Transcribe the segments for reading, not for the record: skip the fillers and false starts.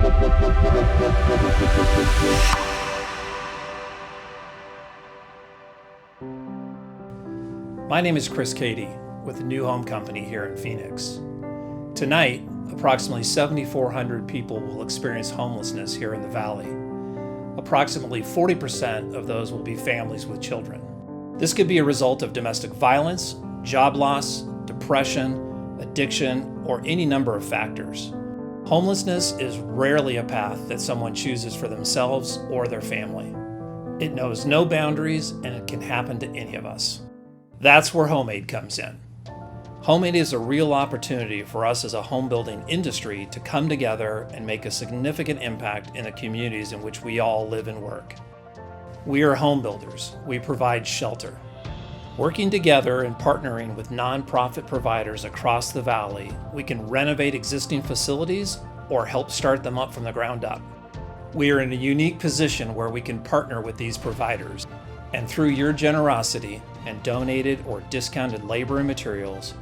My name is Chris Cady with the New Home Company here in Phoenix. Tonight, approximately 7,400 people will experience homelessness here in the Valley. Approximately 40% of those will be families with children. This could be a result of domestic violence, job loss, depression, addiction, or any number of factors. Homelessness is rarely a path that someone chooses for themselves or their family. It knows no boundaries, and it can happen to any of us. That's where HomeAid comes in. HomeAid is a real opportunity for us as a home building industry to come together and make a significant impact in the communities in which we all live and work. We are home builders. We provide shelter. Working together and partnering with nonprofit providers across the Valley, we can renovate existing facilities or help start them up from the ground up. We are in a unique position where we can partner with these providers, and through your generosity and donated or discounted labor and materials,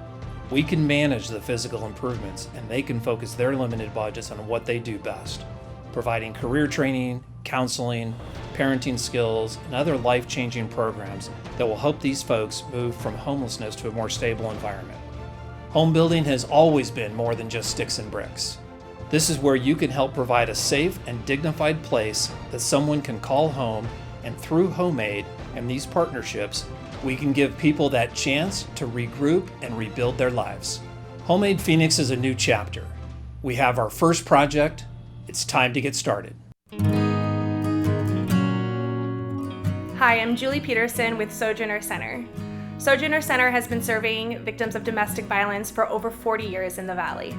we can manage the physical improvements and they can focus their limited budgets on what they do best, providing career training, counseling, parenting skills, and other life-changing programs that will help these folks move from homelessness to a more stable environment. Home building has always been more than just sticks and bricks. This is where you can help provide a safe and dignified place that someone can call home, and through HomeAid and these partnerships, we can give people that chance to regroup and rebuild their lives. HomeAid Phoenix is a new chapter. We have our first project. It's time to get started. Hi, I'm Julie Peterson with Sojourner Center. Sojourner Center has been serving victims of domestic violence for over 40 years in the Valley.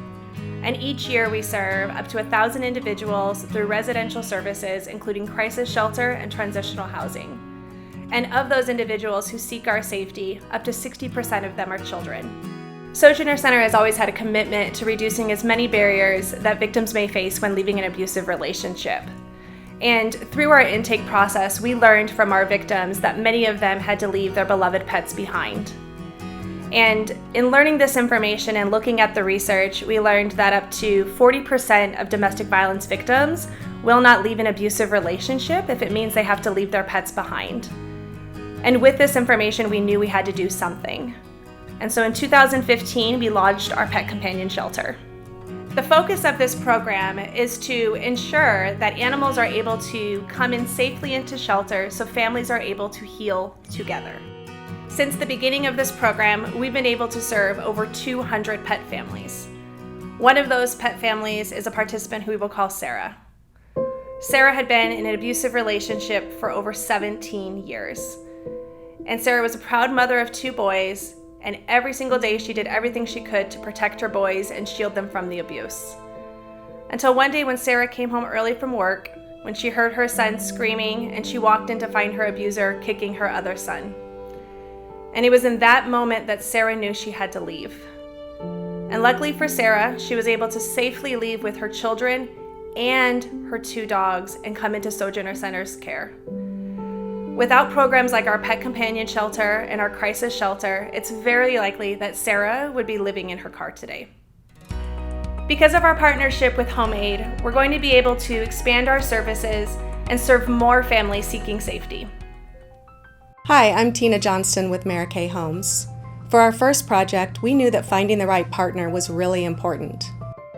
And each year we serve up to 1,000 individuals through residential services, including crisis shelter and transitional housing. And of those individuals who seek our safety, up to 60% of them are children. Sojourner Center has always had a commitment to reducing as many barriers that victims may face when leaving an abusive relationship. And through our intake process, we learned from our victims that many of them had to leave their beloved pets behind. And in learning this information and looking at the research, we learned that up to 40% of domestic violence victims will not leave an abusive relationship if it means they have to leave their pets behind. And with this information, we knew we had to do something. And so in 2015, we launched our pet companion shelter. The focus of this program is to ensure that animals are able to come in safely into shelter so families are able to heal together. Since the beginning of this program, we've been able to serve over 200 pet families. One of those pet families is a participant who we will call Sarah. Sarah had been in an abusive relationship for over 17 years. And Sarah was a proud mother of 2 boys, and every single day she did everything she could to protect her boys and shield them from the abuse. Until one day when Sarah came home early from work, when she heard her son screaming and she walked in to find her abuser kicking her other son. And it was in that moment that Sarah knew she had to leave. And luckily for Sarah, she was able to safely leave with her children and her 2 dogs and come into Sojourner Center's care. Without programs like our pet companion shelter and our crisis shelter, it's very likely that Sarah would be living in her car today. Because of our partnership with HomeAid, we're going to be able to expand our services and serve more families seeking safety. Hi, I'm Tina Johnston with Mary Kay Homes. For our first project, we knew that finding the right partner was really important.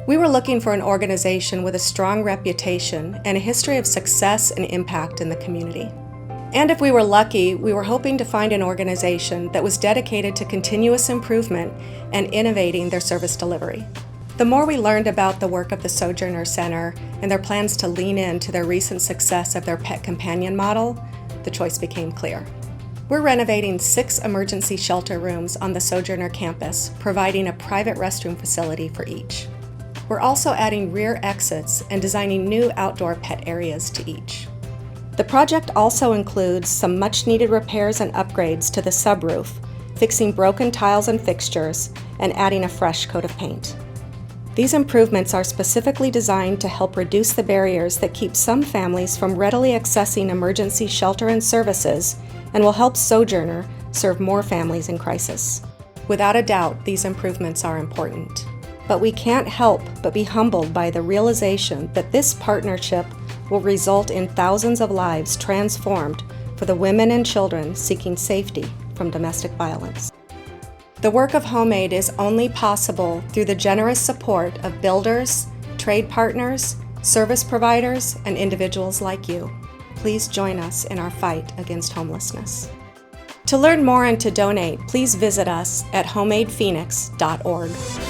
We were looking for an organization with a strong reputation and a history of success and impact in the community. And if we were lucky, we were hoping to find an organization that was dedicated to continuous improvement and innovating their service delivery. The more we learned about the work of the Sojourner Center and their plans to lean into their recent success of their pet companion model, the choice became clear. We're renovating 6 emergency shelter rooms on the Sojourner campus, providing a private restroom facility for each. We're also adding rear exits and designing new outdoor pet areas to each. The project also includes some much-needed repairs and upgrades to the subroof, fixing broken tiles and fixtures, and adding a fresh coat of paint. These improvements are specifically designed to help reduce the barriers that keep some families from readily accessing emergency shelter and services, and will help Sojourner serve more families in crisis. Without a doubt, these improvements are important. but we can't help but be humbled by the realization that this partnership will result in thousands of lives transformed for the women and children seeking safety from domestic violence. The work of HomeAid is only possible through the generous support of builders, trade partners, service providers, and individuals like you. Please join us in our fight against homelessness. To learn more and to donate, please visit us at homeaidphoenix.org.